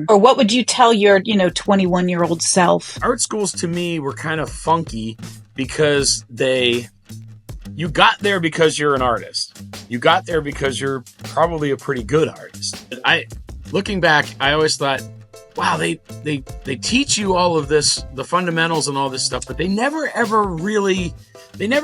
Or what would you tell your, 21-year-old self? Art schools to me were kind of funky because you got there because you're an artist. You got there because you're probably a pretty good artist. Looking back, I always thought, wow, they teach you all of this, the fundamentals and all this stuff, but they never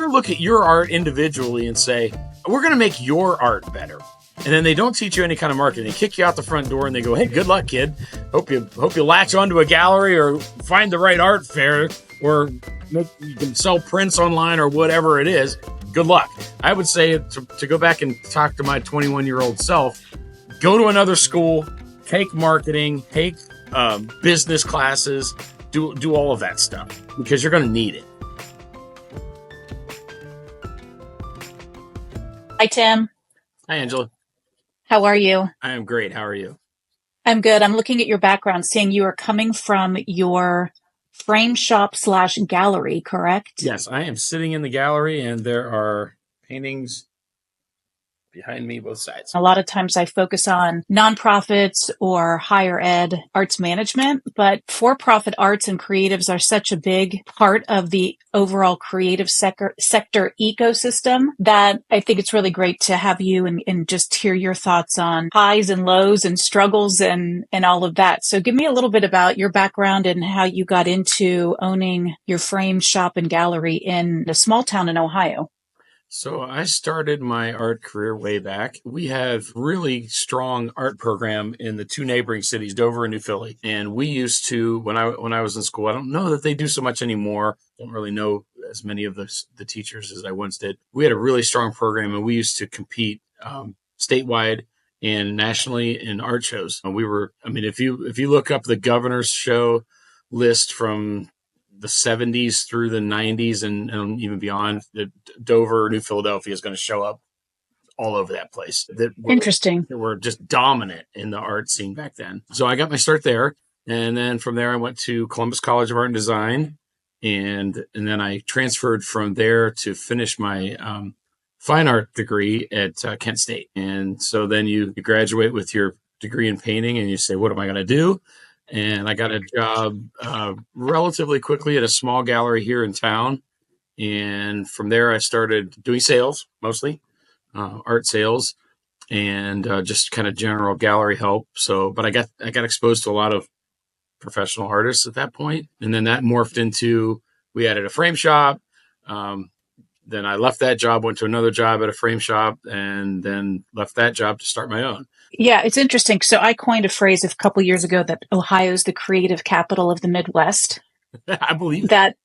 look at your art individually and say, we're going to make your art better. And then they don't teach you any kind of marketing. They kick you out the front door and they go, hey, good luck, kid. Hope you latch onto a gallery or find the right art fair, or you can sell prints online or whatever it is. Good luck. I would say to go back and talk to my 21-year-old self, go to another school, take marketing, take business classes, do all of that stuff, because you're going to need it. Hi, Tim. Hi, Angela. How are you? I am great. How are you? I'm good. I'm looking at your background, seeing you are coming from your frame shop / gallery, correct? Yes, I am sitting in the gallery, and there are paintings behind me, both sides. A lot of times I focus on nonprofits or higher ed arts management, but for-profit arts and creatives are such a big part of the overall creative sector ecosystem that I think it's really great to have you and just hear your thoughts on highs and lows and struggles and all of that. So give me a little bit about your background and how you got into owning your frame shop and gallery in a small town in Ohio. So I started my art career way back. We have really strong art program in the two neighboring cities, Dover and New Philly. And we used to, when I was in school, I don't know that they do so much anymore. Don't really know as many of the teachers as I once did. We had a really strong program, and we used to compete statewide and nationally in art shows. And if you look up the governor's show list from the 70s through the 90s and even beyond, the Dover, New Philadelphia is going to show up all over that place. Interesting. We're just dominant in the art scene back then. So I got my start there. And then from there, I went to Columbus College of Art and Design. And then I transferred from there to finish my fine art degree at Kent State. And so then you graduate with your degree in painting and you say, what am I going to do? And I got a job relatively quickly at a small gallery here in town. And from there, I started doing sales, mostly art sales, and just kind of general gallery help. But I got exposed to a lot of professional artists at that point. And then that morphed into, we added a frame shop. Then I left that job, went to another job at a frame shop, and then left that job to start my own. Yeah, it's interesting. So I coined a phrase a couple years ago that Ohio is the creative capital of the Midwest. I believe that.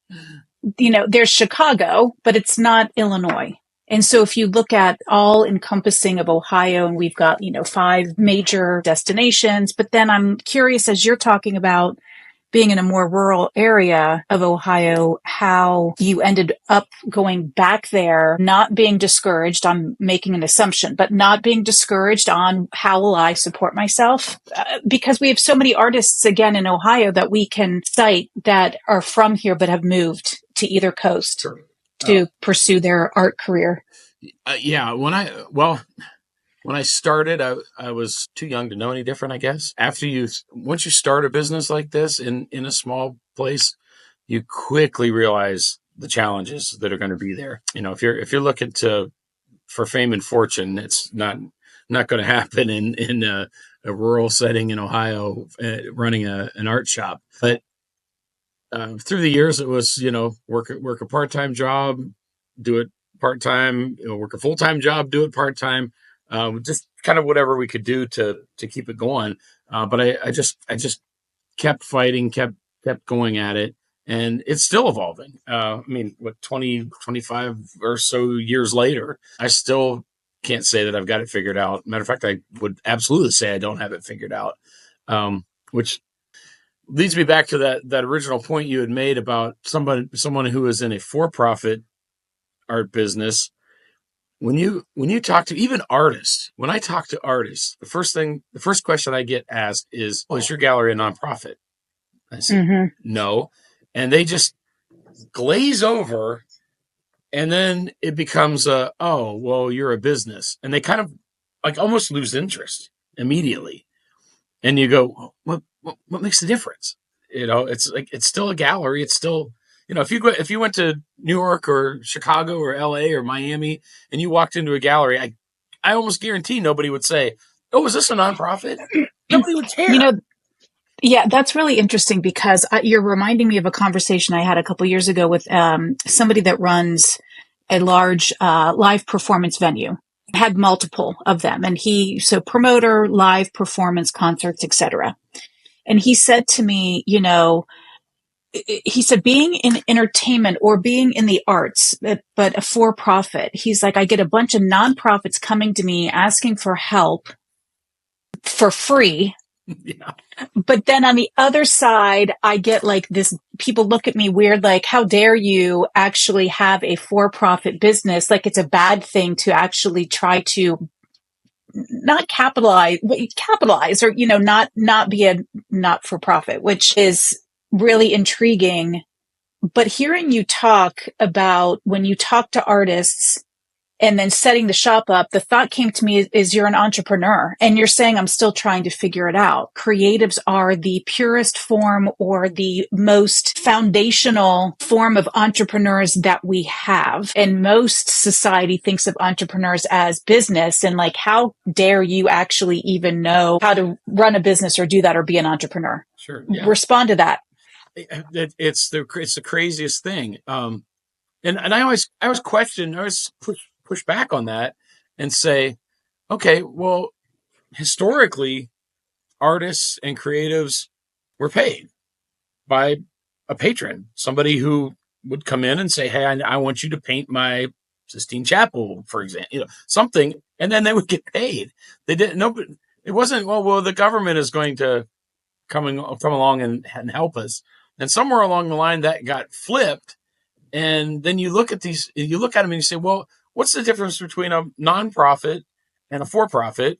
There's Chicago, but it's not Illinois. And so if you look at all encompassing of Ohio, and we've got, 5 major destinations, but then I'm curious, as you're talking about being in a more rural area of Ohio, how you ended up going back there, not being discouraged. I'm making an assumption, but not being discouraged on how will I support myself? Because we have so many artists, again, in Ohio that we can cite that are from here but have moved to either coast. Sure. To pursue their art career. Yeah. When I started, I was too young to know any different, I guess. Once you start a business like this in a small place, you quickly realize the challenges that are going to be there. If you're looking for fame and fortune, it's not going to happen in a rural setting in Ohio, running an art shop. But through the years, it was, work a part-time job, do it part-time, work a full-time job, do it part-time. Just kind of whatever we could do to keep it going. But I just kept fighting, kept going at it, and it's still evolving. 20, 25 or so years later, I still can't say that I've got it figured out. Matter of fact, I would absolutely say I don't have it figured out, which leads me back to that original point you had made about someone who is in a for-profit art business. When you talk to even artists, when I talk to artists, the first question I get asked is, "Oh, is your gallery a nonprofit?" I say, "No," and they just glaze over, and then it becomes "Oh, well, you're a business," and they kind of like almost lose interest immediately. And you go, what makes the difference? It's like, it's still a gallery. It's still, if you went to New York or Chicago or LA or Miami and you walked into a gallery, I almost guarantee nobody would say, "Oh, is this a nonprofit?" Nobody would You care. know, yeah, that's really interesting because you're reminding me of a conversation I had a couple years ago with somebody that runs a large live performance venue. Had multiple of them, and so promoter, live performance, concerts, etc. And he said to me, he said being in entertainment or being in the arts, but a for-profit, he's like, I get a bunch of nonprofits coming to me asking for help for free. Yeah. But then on the other side, I get like this, people look at me weird, like, how dare you actually have a for-profit business? Like it's a bad thing to actually try to not capitalize or, not be a not for profit, which is really intriguing. But hearing you talk about when you talk to artists and then setting the shop up, the thought came to me is you're an entrepreneur and you're saying, I'm still trying to figure it out. Creatives are the purest form or the most foundational form of entrepreneurs that we have. And most society thinks of entrepreneurs as business. And like, how dare you actually even know how to run a business or do that or be an entrepreneur? Sure. Yeah. Respond to that. It's the craziest thing. And I always question, I always push back on that and say, okay, well, historically, artists and creatives were paid by a patron, somebody who would come in and say, "Hey, I want you to paint my Sistine Chapel, for example," something, and then they would get paid. They didn't know, it wasn't, well, the government is going to come along and help us. And somewhere along the line, that got flipped. And then you look at them and you say, well, what's the difference between a nonprofit and a for-profit?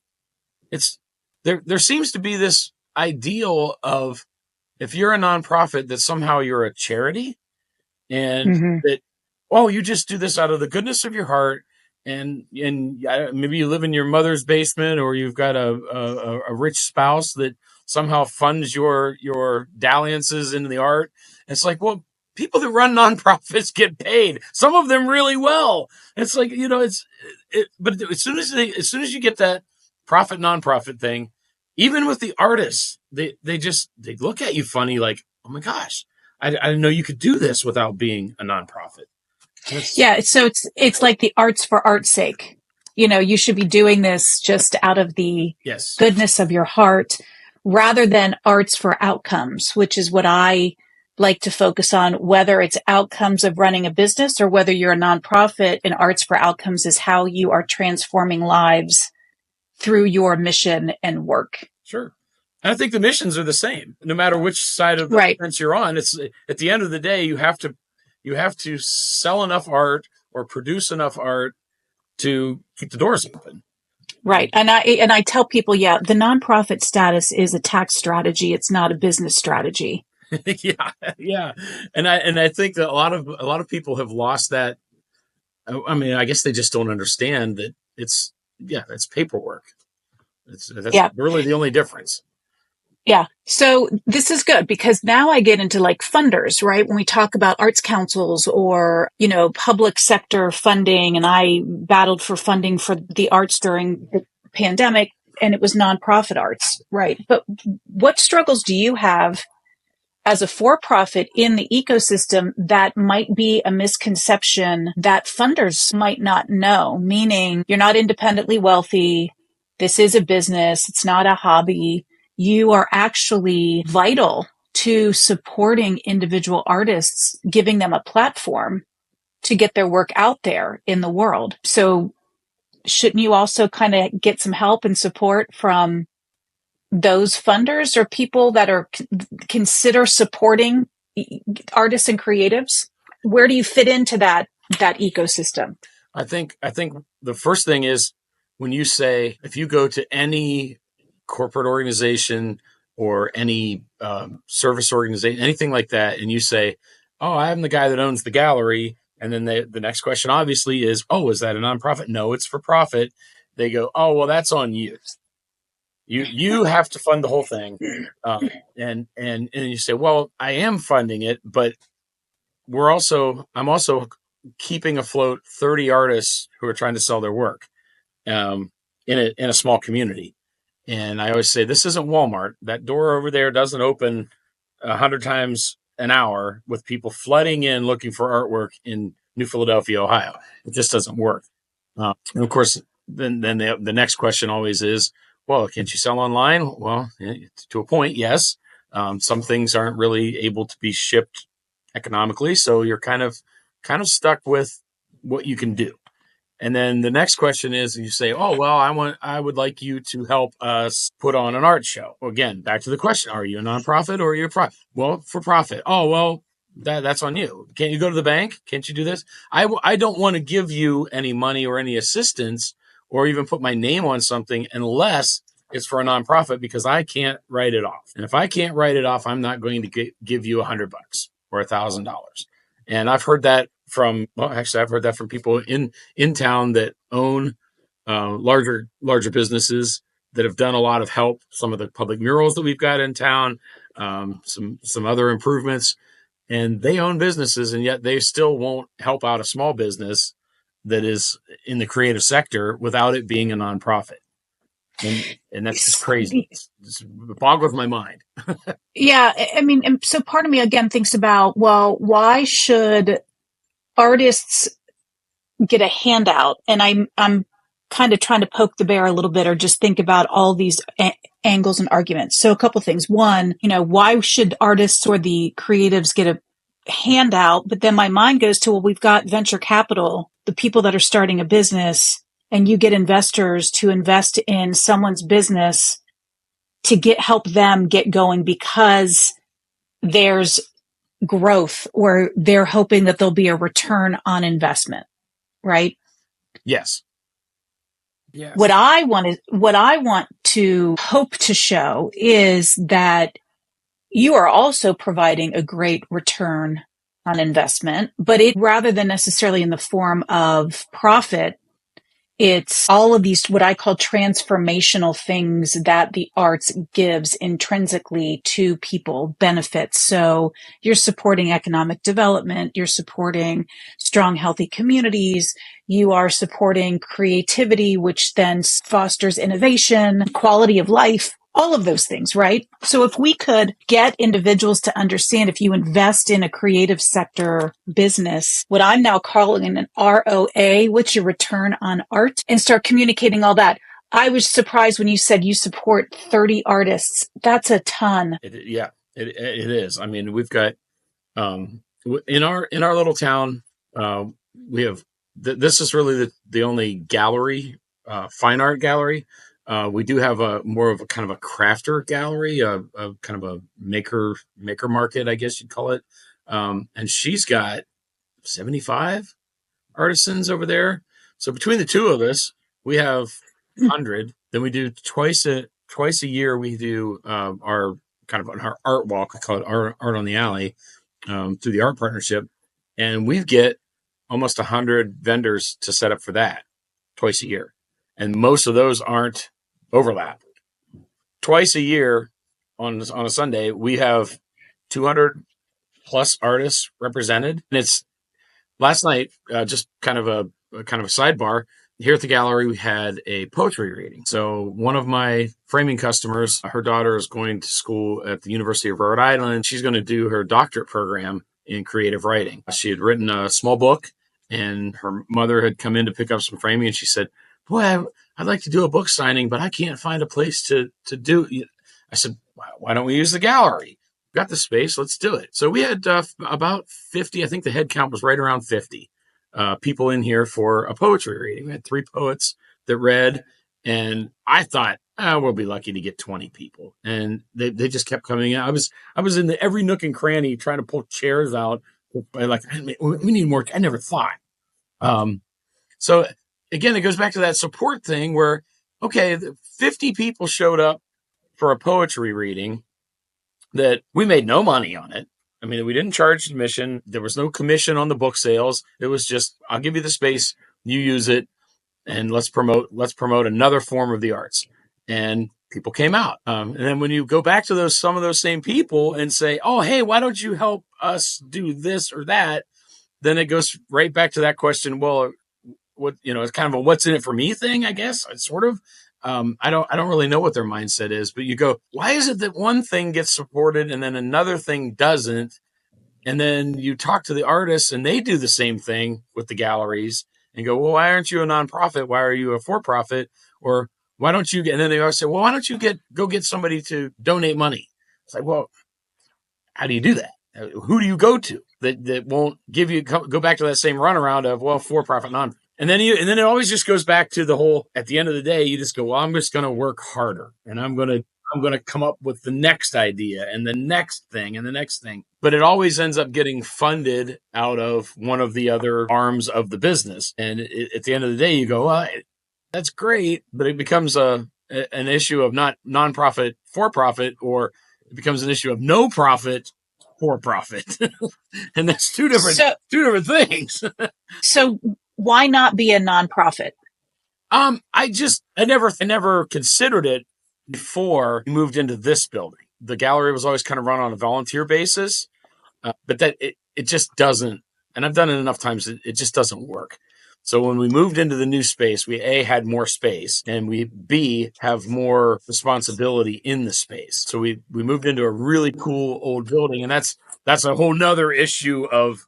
It's there seems to be this ideal of, if you're a nonprofit, that somehow you're a charity, and that, oh, you just do this out of the goodness of your heart, and maybe you live in your mother's basement, or you've got a rich spouse that somehow funds your dalliances into the art. It's like, well, people that run nonprofits get paid, some of them really well. It's like, but as soon as you get that profit nonprofit thing, even with the artists, they look at you funny, like, oh my gosh, I didn't know you could do this without being a nonprofit. Yeah. So it's like the arts for art's sake. You should be doing this just out of the goodness of your heart rather than arts for outcomes, which is what I like to focus on, whether it's outcomes of running a business or whether you're a nonprofit. And arts for outcomes is how you are transforming lives through your mission and work. Sure. And I think the missions are the same, no matter which side of the fence you're on. It's, at the end of the day, you have to sell enough art or produce enough art to keep the doors open. Right. And I tell people, yeah, the nonprofit status is a tax strategy. It's not a business strategy. Yeah. And I think that a lot of people have lost that. I mean, I guess they just don't understand that it's paperwork. That's really the only difference. Yeah. So this is good because now I get into like funders, right? When we talk about arts councils or, public sector funding, and I battled for funding for the arts during the pandemic, and it was nonprofit arts, right? But what struggles do you have as a for-profit in the ecosystem that might be a misconception that funders might not know? Meaning you're not independently wealthy. This is a business. It's not a hobby. You are actually vital to supporting individual artists, giving them a platform to get their work out there in the world. So shouldn't you also kind of get some help and support from those funders or people that are consider supporting artists and creatives? Where do you fit into that ecosystem? I think the first thing is, when you say, if you go to any corporate organization or any service organization, anything like that, and you say, oh, I'm the guy that owns the gallery, and then the next question obviously is, oh, is that a nonprofit? No, it's for profit. They go, oh, well, that's on you. You have to fund the whole thing. And you say, well, I am funding it, but I'm also keeping afloat 30 artists who are trying to sell their work in a small community. And I always say, this isn't Walmart. That door over there doesn't open 100 times an hour with people flooding in looking for artwork in New Philadelphia, Ohio. It just doesn't work. And of course, then the next question always is, well, can't you sell online? Well, to a point, yes. Some things aren't really able to be shipped economically, so you're kind of stuck with what you can do. And then the next question is, you say, oh, well, I would like you to help us put on an art show. Well, again, back to the question, are you a nonprofit or are you a profit? Well, for profit. Oh, well, that's on you. Can't you go to the bank? Can't you do this? I don't want to give you any money or any assistance or even put my name on something unless it's for a nonprofit, because I can't write it off. And if I can't write it off, I'm not going to give you $100 or $1,000. And I've heard that from people in town that own larger businesses that have done a lot of help. Some of the public murals that we've got in town, some other improvements, and they own businesses, and yet they still won't help out a small business that is in the creative sector without it being a nonprofit. And that's just crazy. It boggles my mind. Yeah. I mean, and so part of me again thinks about, well, why should artists get a handout? And I'm kind of trying to poke the bear a little bit, or just think about all these angles and arguments. So a couple things. One, why should artists or the creatives get a handout? But then my mind goes to, well, we've got venture capital, the people that are starting a business, and you get investors to invest in someone's business to help them get going because there's growth, or they're hoping that there'll be a return on investment, right? Yes. Yes. What I want to hope to show is that you are also providing a great return on investment, but it, rather than necessarily in the form of profit, it's all of these, what I call transformational things that the arts gives intrinsically to people, benefits. So you're supporting economic development, you're supporting strong, healthy communities, you are supporting creativity, which then fosters innovation, quality of life, all of those things, right? So if we could get individuals to understand, if you invest in a creative sector business, what I'm now calling an ROA, what's your return on art, and start communicating all that. I was surprised when you said you support 30 artists. That's a ton. It is. I mean, we've got, in our little town, we have, this is really the only gallery, fine art gallery. We do have a more of a kind of a crafter gallery, a kind of a maker market, I guess you'd call it. And she's got 75 artisans over there. So between the two of us, we have 100. Then we do twice a year. We do our kind of our art walk. We call it Art on the Alley, through the art partnership, and we get almost 100 vendors to set up for that twice a year, and most of those aren't overlap. Twice a year on a Sunday, we have 200 plus artists represented. And it's last night, just kind of a sidebar. Here at the gallery, we had a poetry reading. So one of my framing customers, her daughter is going to school at the University of Rhode Island. She's going to do her doctorate program in creative writing. She had written a small book, and her mother had come in to pick up some framing, and she said, boy, I'd like to do a book signing, but I can't find a place to do it. I said, why don't we use the gallery? We've got the space. Let's do it. So we had about 50. I think the head count was right around 50 people in here for a poetry reading. We had 3 poets that read, and I thought, we'll be lucky to get 20 people. And they just kept coming in. I was in every nook and cranny trying to pull chairs out. Like, we need more. I never thought. So again, it goes back to that support thing where, okay, 50 people showed up for a poetry reading that we made no money on it. I mean, we didn't charge admission. There was no commission on the book sales. It was just, I'll give you the space, you use it, and let's promote another form of the arts. And people came out. And then when you go back to some of those same people and say, oh, hey, why don't you help us do this or that? Then it goes right back to that question. Well, it's kind of a what's in it for me thing, I guess. It's sort of, I don't really know what their mindset is, but you go, why is it that one thing gets supported and then another thing doesn't? And then you talk to the artists and they do the same thing with the galleries and go, well, why aren't you a nonprofit? Why are you a for-profit? Or why don't you and then they always say, well, why don't you go get somebody to donate money? It's like, well, how do you do that? Who do you go to that won't give you, go back to that same runaround of, well, for-profit, non. And then it always just goes back to the whole, at the end of the day, you just go, well, I'm just going to work harder and I'm going to come up with the next idea and the next thing and the next thing. But it always ends up getting funded out of one of the other arms of the business. And at the end of the day, you go, well, that's great, but it becomes an issue of not nonprofit for profit, or it becomes an issue of no profit for profit. And that's two different things. So why not be a nonprofit? I never considered it before we moved into this building. The gallery was always kind of run on a volunteer basis, but that it just doesn't, and I've done it enough times, it just doesn't work. So when we moved into the new space, we A, had more space, and we B, have more responsibility in the space. So we moved into a really cool old building, and that's a whole nother issue of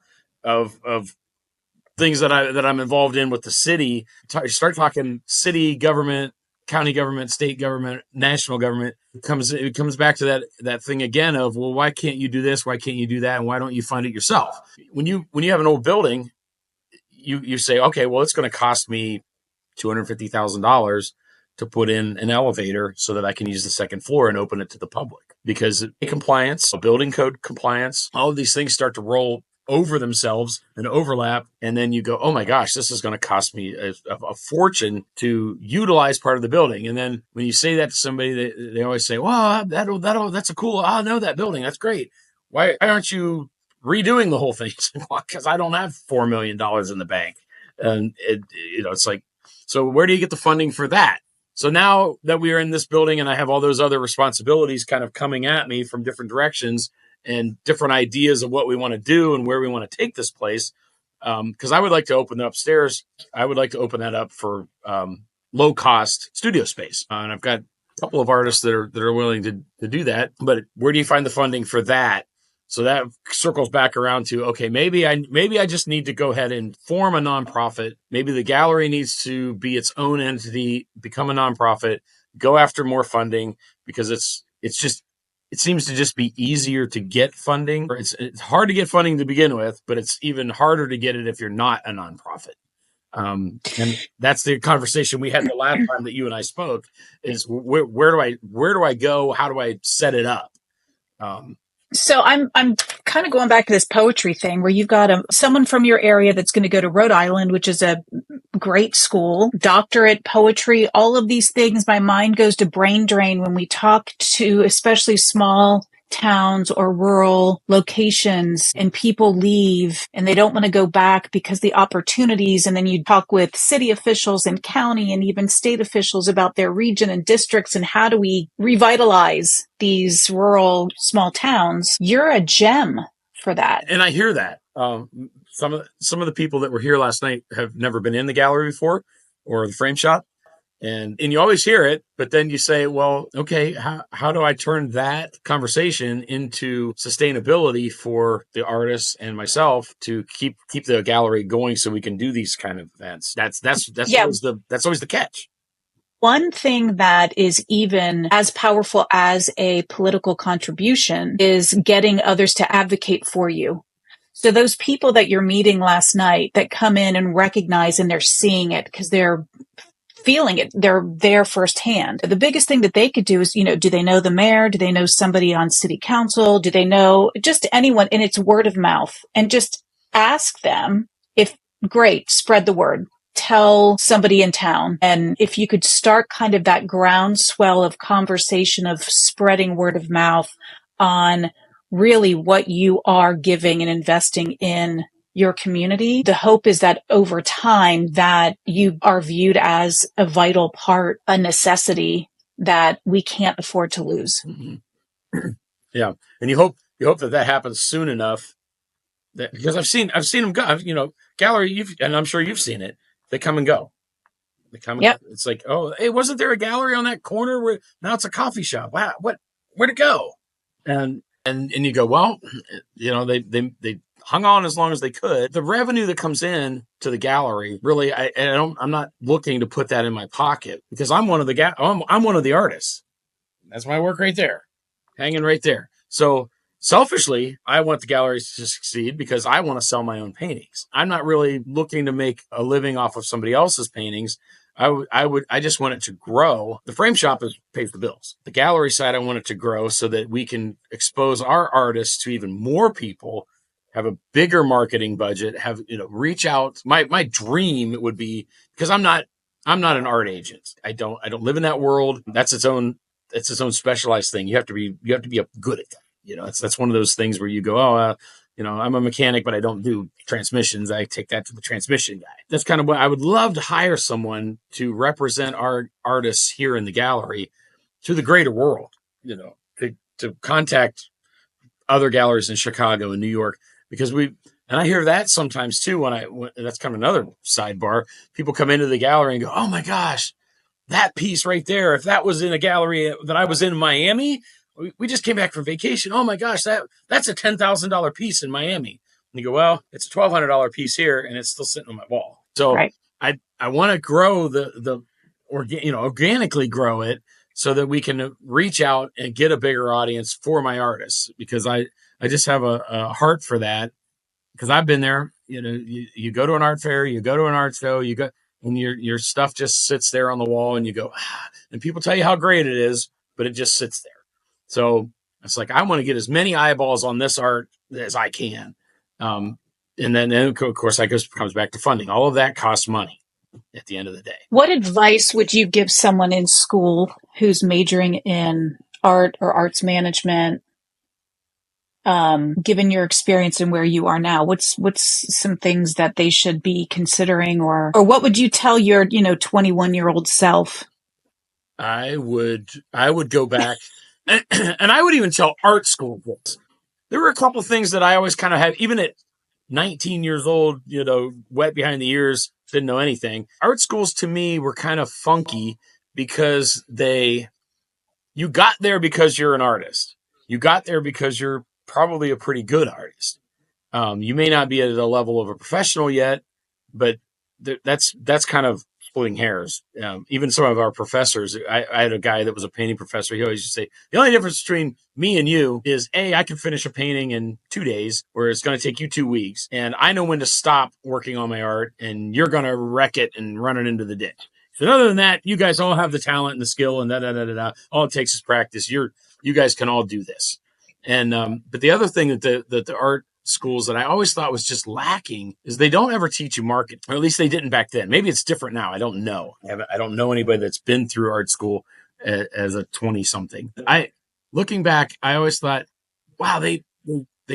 things that I'm involved in with the city. Start talking city government, county government, state government, national government. It comes back to that thing again of, well, why can't you do this? Why can't you do that? And why don't you fund it yourself? When you have an old building, you say, okay, well, it's going to cost me $250,000 to put in an elevator so that I can use the second floor and open it to the public, because compliance, building code compliance, all of these things start to roll over themselves and overlap. And then you go, oh my gosh, this is going to cost me a fortune to utilize part of the building. And then when you say that to somebody, they always say, well, that's a cool, I know that building. That's great. Why aren't you redoing the whole thing? Because I don't have $4 million in the bank. And it's like, so where do you get the funding for that? So now that we are in this building and I have all those other responsibilities kind of coming at me from different directions and different ideas of what we want to do and where we want to take this place. Because I would like to open the upstairs. I would like to open that up for low cost studio space. And I've got a couple of artists that are willing to do that. But where do you find the funding for that? So that circles back around to, okay, maybe I just need to go ahead and form a nonprofit. Maybe the gallery needs to be its own entity, become a nonprofit, go after more funding, because it seems to just be easier to get funding. It's hard to get funding to begin with, but it's even harder to get it if you're not a nonprofit. And that's the conversation we had the last time that you and I spoke, is where do I go? How do I set it up? So I'm kind of going back to this poetry thing where you've got someone from your area that's going to go to Rhode Island, which is a great school, doctorate, poetry, all of these things. My mind goes to brain drain when we talk to especially small towns or rural locations, and people leave and they don't want to go back because the opportunities. And then you talk with city officials and county and even state officials about their region and districts and how do we revitalize these rural small towns. You're a gem for that. And I hear that. Some of the people that were here last night have never been in the gallery before or the frame shop. And you always hear it, but then you say, well, okay, how do I turn that conversation into sustainability for the artists and myself to keep the gallery going so we can do these kind of events? That's always the catch. One thing that is even as powerful as a political contribution is getting others to advocate for you. So those people that you're meeting last night that come in and recognize and they're seeing it because they're feeling it, they're there firsthand. The biggest thing that they could do is, do they know the mayor? Do they know somebody on city council? Do they know just anyone? And it's word of mouth. And just ask them if, great, spread the word. Tell somebody in town. And if you could start kind of that groundswell of conversation of spreading word of mouth on really what you are giving and investing in your community, the hope is that over time that you are viewed as a vital part, a necessity that we can't afford to lose. Mm-hmm. Yeah. And you hope that happens soon enough that, because I've seen them go, gallery, and I'm sure you've seen it. They come and go. Yep. It's like, oh, hey, wasn't there a gallery on that corner where now it's a coffee shop? Wow. Where'd it go? And you go, well, they hung on as long as they could. The revenue that comes in to the gallery, really, I'm not looking to put that in my pocket, because I'm one of the artists. That's my work right there, hanging right there. So selfishly, I want the galleries to succeed because I want to sell my own paintings. I'm not really looking to make a living off of somebody else's paintings. I just want it to grow. The frame shop pays the bills. The gallery side, I want it to grow so that we can expose our artists to even more people, have a bigger marketing budget, reach out. My dream would be, because I'm not an art agent. I don't live in that world. That's its own specialized thing. You have to be good at that. That's one of those things where you go, I'm a mechanic, but I don't do transmissions. I take that to the transmission guy. That's kind of what I would love to hire someone to represent our artists here in the gallery to the greater world, to contact other galleries in Chicago and New York, because and I hear that sometimes too, when that's kind of another sidebar. People come into the gallery and go, oh my gosh, that piece right there, if that was in a gallery that I was in Miami, we just came back from vacation. Oh my gosh, that's a $10,000 piece in Miami. And you go, well, it's a $1,200 piece here, and it's still sitting on my wall. So right. I want to grow organically grow it so that we can reach out and get a bigger audience for my artists, because I just have a heart for that, because I've been there. You go to an art fair, you go to an art show, you go, and your stuff just sits there on the wall, and you go, and people tell you how great it is, but it just sits there. So it's like, I want to get as many eyeballs on this art as I can. And then of course, that comes back to funding. All of that costs money at the end of the day. What advice would you give someone in school who's majoring in art or arts management, given your experience and where you are now? What's some things that they should be considering, or what would you tell your 21-year-old self? I would go back and I would even tell art school kids. There were a couple of things that I always kind of had, even at 19 years old, wet behind the ears, didn't know anything. Art schools to me were kind of funky because you got there because you're an artist. You got there because you're probably a pretty good artist. You may not be at a level of a professional yet, but that's kind of splitting hairs. Even some of our professors, I had a guy that was a painting professor. He always used to say, the only difference between me and you is I can finish a painting in 2 days, where it's going to take you 2 weeks. And I know when to stop working on my art, and you're going to wreck it and run it into the ditch. So other than that, you guys all have the talent and the skill and da. All it takes is practice. You guys can all do this. And, but the other thing that the art schools that I always thought was just lacking is they don't ever teach you market, or at least they didn't back then. Maybe it's different now. I don't know. I don't know anybody that's been through art school as a 20-something. Looking back, I always thought, wow, they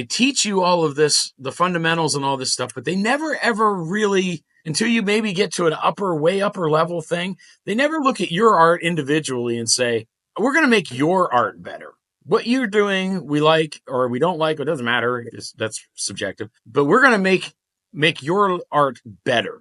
teach you all of this, the fundamentals and all this stuff, but they never ever really, until you maybe get to an way upper level thing, they never look at your art individually and say, we're going to make your art better. What you're doing, we like or we don't like, it doesn't matter. That's subjective. But we're going to make your art better.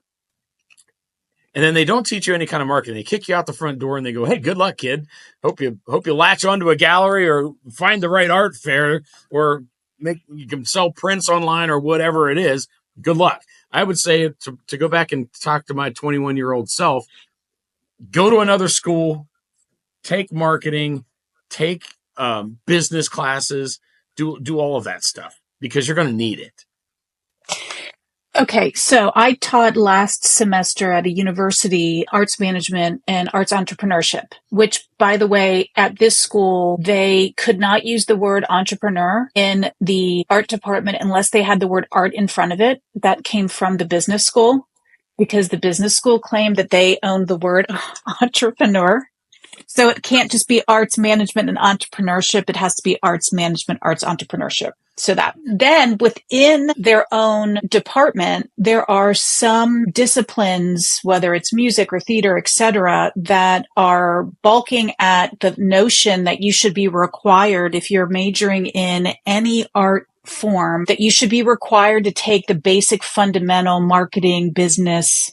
And then they don't teach you any kind of marketing. They kick you out the front door and they go, hey, good luck, kid. Hope you latch onto a gallery or find the right art fair, or you can sell prints online or whatever it is. Good luck. I would say to go back and talk to my 21-year-old self, go to another school, take marketing, take business classes, do all of that stuff, because you're going to need it. Okay, so I taught last semester at a university arts management and arts entrepreneurship, which, by the way, at this school, they could not use the word entrepreneur in the art department unless they had the word art in front of it. That came from the business school, because the business school claimed that they owned the word entrepreneur. So it can't just be arts management and entrepreneurship. It has to be arts management, arts entrepreneurship. So that then within their own department, there are some disciplines, whether it's music or theater, et cetera, that are balking at the notion that you should be required, if you're majoring in any art form, that you should be required to take the basic fundamental marketing, business,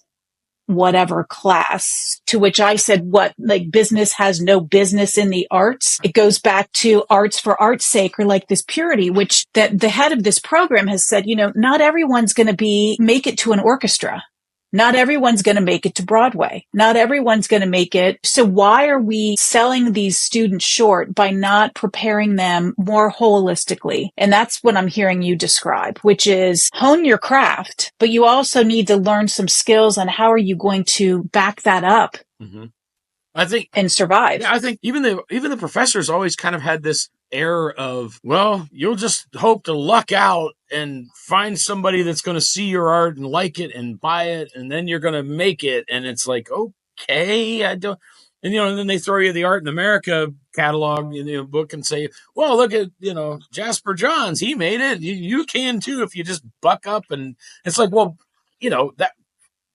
whatever class, to which I said, what, like business has no business in the arts? It goes back to arts for art's sake, or like this purity, which that the head of this program has said, not everyone's going to make it to an orchestra. Not everyone's going to make it to Broadway. Not everyone's going to make it. So why are we selling these students short by not preparing them more holistically? And that's what I'm hearing you describe, which is hone your craft, but you also need to learn some skills on how are you going to back that up. Mm-hmm. I think and survive. Yeah, I think even the professors always kind of had this air of, well, you'll just hope to luck out and find somebody that's going to see your art and like it and buy it, and then you're going to make it. And it's like, okay, I don't. And and then they throw you the Art in America catalog, book, and say, well, look at Jasper Johns, he made it. You can too if you just buck up. And it's like, well, that.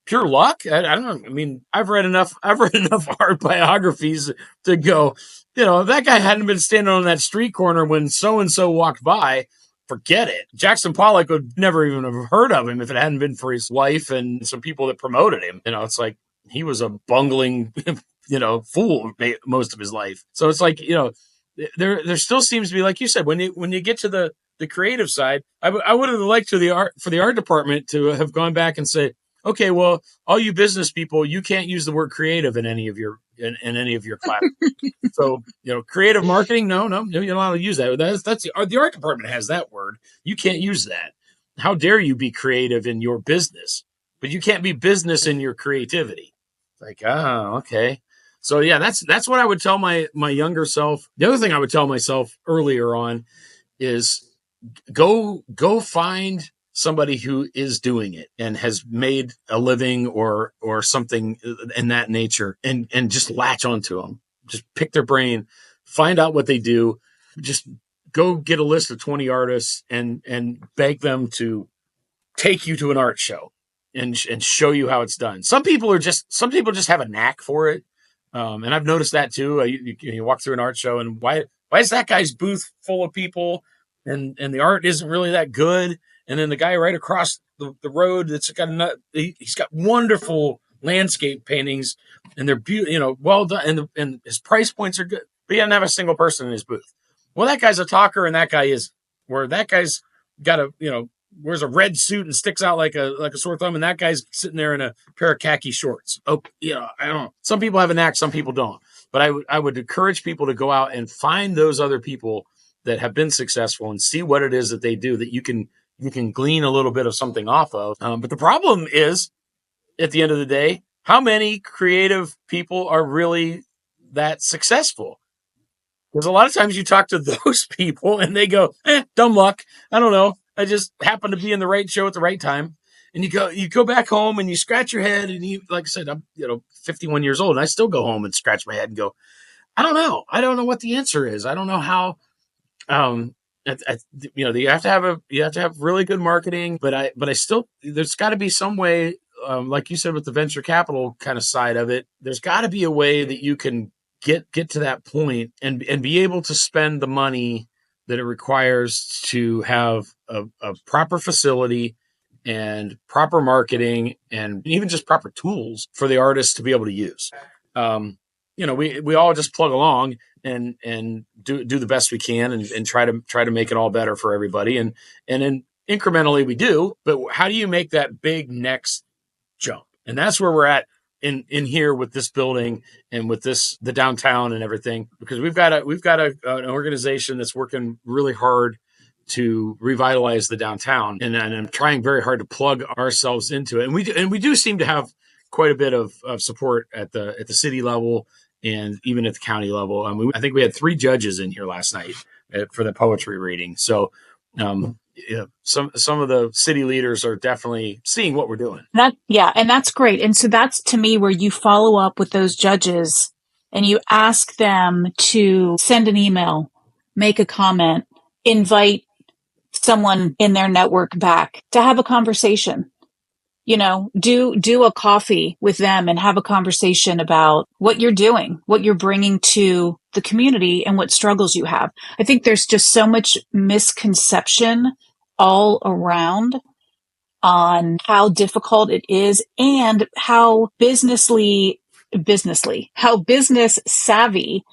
Pure luck? I don't know. I mean, I've read enough art biographies to go, if that guy hadn't been standing on that street corner when so-and-so walked by, forget it. Jackson Pollock would never even have heard of him if it hadn't been for his wife and some people that promoted him. It's like he was a bungling, fool most of his life. So it's like, there still seems to be, like you said, when you get to the creative side, I would have liked for the art department to have gone back and say, okay, well, all you business people, you can't use the word creative in any of your classes. So, creative marketing, no, you're not allowed to use that. That's the art department has that word. You can't use that. How dare you be creative in your business, but you can't be business in your creativity. Like, okay. So yeah, that's what I would tell my younger self. The other thing I would tell myself earlier on is go find somebody who is doing it and has made a living or something in that nature, and just latch onto them. Just pick their brain, find out what they do. Just go get a list of 20 artists and beg them to take you to an art show and show you how it's done. Some people just have a knack for it. And I've noticed that too. You walk through an art show and why is that guy's booth full of people and the art isn't really that good? And then the guy right across the road he's got wonderful landscape paintings and they're beautiful, well done. And his price points are good, but he doesn't have a single person in his booth. Well, that guy's a talker and that guy is, where that guy's got wears a red suit and sticks out like a sore thumb. And that guy's sitting there in a pair of khaki shorts. I don't know. Some people have a knack, some people don't, but I would encourage people to go out and find those other people that have been successful and see what it is that they do that you can glean a little bit of something off of. But the problem is, at the end of the day, how many creative people are really that successful? Because a lot of times you talk to those people and they go, dumb luck. I don't know. I just happened to be in the right show at the right time. And you go back home and you scratch your head. And like I said, I'm 51 years old and I still go home and scratch my head and go, I don't know. I don't know what the answer is. I don't know how. You have to have really good marketing, but I still, there's got to be some way, like you said, with the venture capital kind of side of it, there's got to be a way that you can get to that point and be able to spend the money that it requires to have a proper facility and proper marketing and even just proper tools for the artists to be able to use. We all just plug along and do the best we can and try to make it all better for everybody. And then incrementally we do, but how do you make that big next jump? And that's where we're at in here with this building and with the downtown and everything, because we've got an organization that's working really hard to revitalize the downtown. And I'm trying very hard to plug ourselves into it. And we do seem to have quite a bit of support at the city level and even at the county level. I think we had 3 judges in here last night for the poetry reading. So some of the city leaders are definitely seeing what we're doing. And that's great. And so that's, to me, where you follow up with those judges and you ask them to send an email, make a comment, invite someone in their network back to have a conversation. Do a coffee with them and have a conversation about what you're doing, what you're bringing to the community, and what struggles you have. I think there's just so much misconception all around on how difficult it is and how how business savvy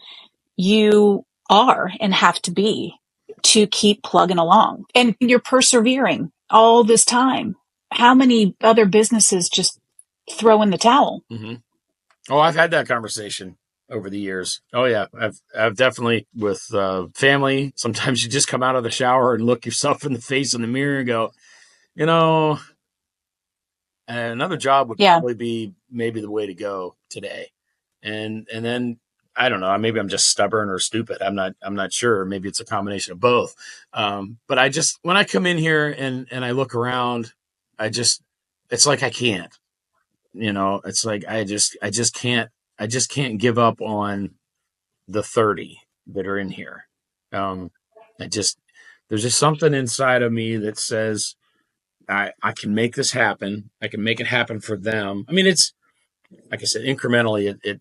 you are and have to be to keep plugging along. And you're persevering all this time. How many other businesses just throw in the towel? Mm-hmm. Oh, I've had that conversation over the years. Oh yeah, I've definitely with family. Sometimes you just come out of the shower and look yourself in the face in the mirror and go, you know, another job would Yeah. probably be maybe the way to go today. And then I don't know, maybe I'm just stubborn or stupid. I'm not sure. Maybe it's a combination of both. But I just, when I come in here and I look around, it's like I can't. It's like I just can't give up on the 30 that are in here. There's just something inside of me that says I can make this happen. I can make it happen for them. I mean, it's like I said, incrementally, it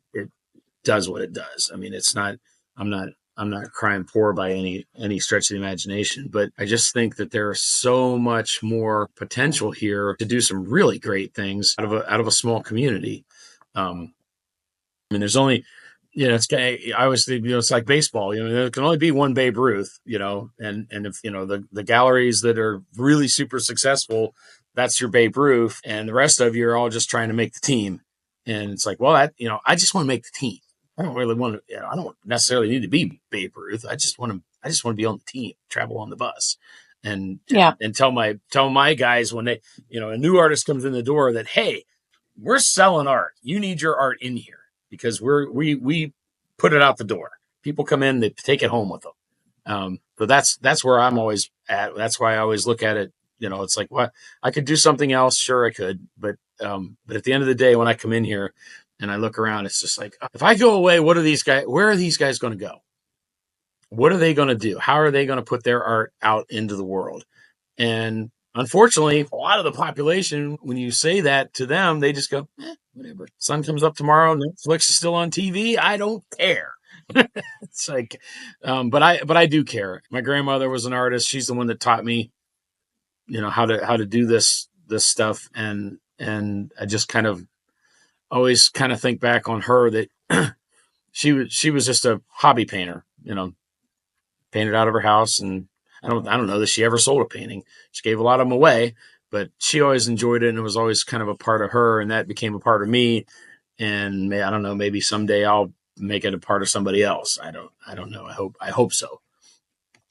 does what it does. I mean, it's not. I'm not. I'm not crying poor by any stretch of the imagination, but I just think that there's so much more potential here to do some really great things out of a small community. I mean, there's only, I always think, it's like baseball, there can only be one Babe Ruth, and if, the galleries that are really super successful, that's your Babe Ruth. And the rest of you are all just trying to make the team. And it's like, well, I just want to make the team. I don't really want to, I don't necessarily need to be Babe Ruth. I just want to be on the team, travel on the bus. And tell my guys when they, a new artist comes in the door that, hey, we're selling art. You need your art in here because we put it out the door. People come in, they take it home with them. But that's where I'm always at. That's why I always look at it. It's like, what, I could do something else. Sure, I could. But at the end of the day, when I come in here and I look around, it's just like, if I go away, where are these guys going to go? What are they going to do? How are they going to put their art out into the world? And unfortunately, a lot of the population, when you say that to them, they just go, whatever. Sun comes up tomorrow. Netflix is still on TV. I don't care. It's like, but I do care. My grandmother was an artist. She's the one that taught me, how to do this stuff. And I just kind of always kind of think back on her that she was just a hobby painter, painted out of her house. And I don't know that she ever sold a painting. She gave a lot of them away, but she always enjoyed it, and it was always kind of a part of her, and that became a part of me. And I don't know, maybe someday I'll make it a part of somebody else. I don't know. I hope so.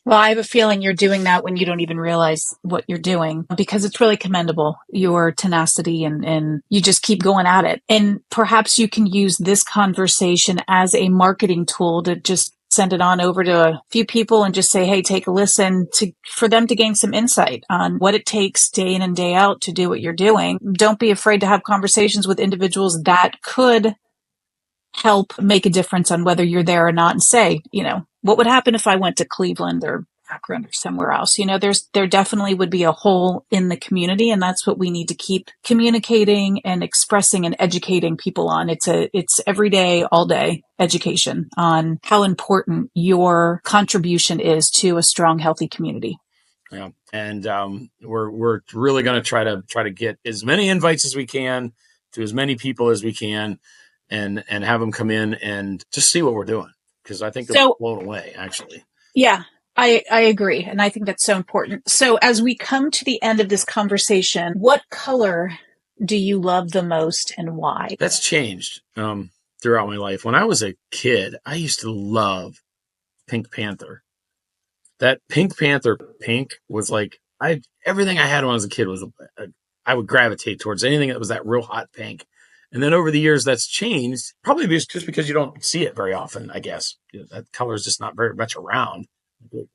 Well, I have a feeling you're doing that when you don't even realize what you're doing, because it's really commendable, your tenacity, and you just keep going at it. And perhaps you can use this conversation as a marketing tool to just send it on over to a few people and just say, hey, take a listen, for them to gain some insight on what it takes day in and day out to do what you're doing. Don't be afraid to have conversations with individuals that could help make a difference on whether you're there or not, and say, what would happen if I went to Cleveland or Akron or somewhere else? There definitely would be a hole in the community, and that's what we need to keep communicating and expressing and educating people on. It's every day, all day education on how important your contribution is to a strong, healthy community. Yeah. And we're really going to try to get as many invites as we can to as many people as we can, and have them come in and just see what we're doing, because I think they're blown away, actually. Yeah, I agree. And I think that's so important. So as we come to the end of this conversation, what color do you love the most and why? That's changed throughout my life. When I was a kid, I used to love Pink Panther. That Pink Panther pink was like, everything I had when I was a kid was I would gravitate towards anything that was that real hot pink. And then over the years, that's changed, probably just because you don't see it very often, I guess. That color is just not very much around.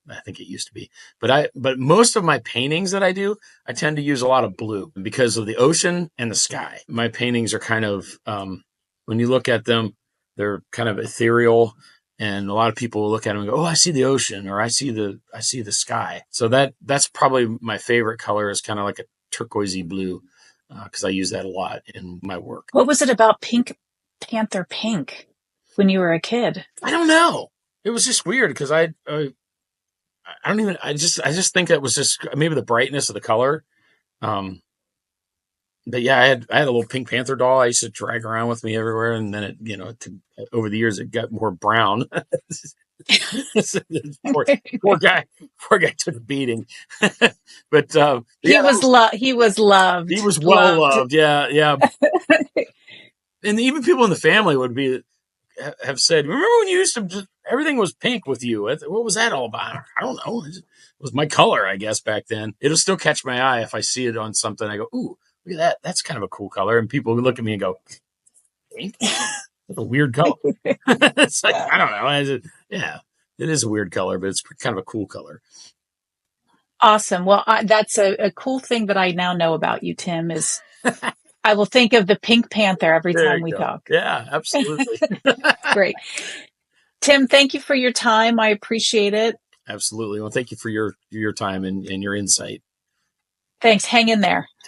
I think it used to be. But most of my paintings that I do, I tend to use a lot of blue because of the ocean and the sky. My paintings are kind of, when you look at them, They're kind of ethereal, and a lot of people will look at them and go, "Oh, I see the ocean," or I see the sky." So that's probably my favorite color, is kind of like a turquoisey blue, because I use that a lot in my work. What was it about Pink Panther pink when you were a kid? I don't know. It was just weird because I don't even. I just think it was just maybe the brightness of the color. But yeah, I had a little Pink Panther doll I used to drag around with me everywhere, and then over the years it got more brown. poor guy took a beating. But He yeah, was he was loved. he was well loved. Yeah, yeah. And even people in the family have said, "Remember when you used to just, everything was pink with you? What was that all about?" I don't know. It was my color, I guess, back then. It'll still catch my eye if I see it on something. I go, "Ooh, look at that! That's kind of a cool color." And people look at me and go, "Pink? That's a weird color." It's like, I don't know. Yeah, it is a weird color, but it's kind of a cool color. Awesome. Well, that's a cool thing that I now know about you, Tim, is I will think of the Pink Panther every There time you we go. talk. Yeah, absolutely. Great. Tim, thank you for your time. I appreciate it. Absolutely. Well, thank you for your time and your insight. Thanks. Hang in there.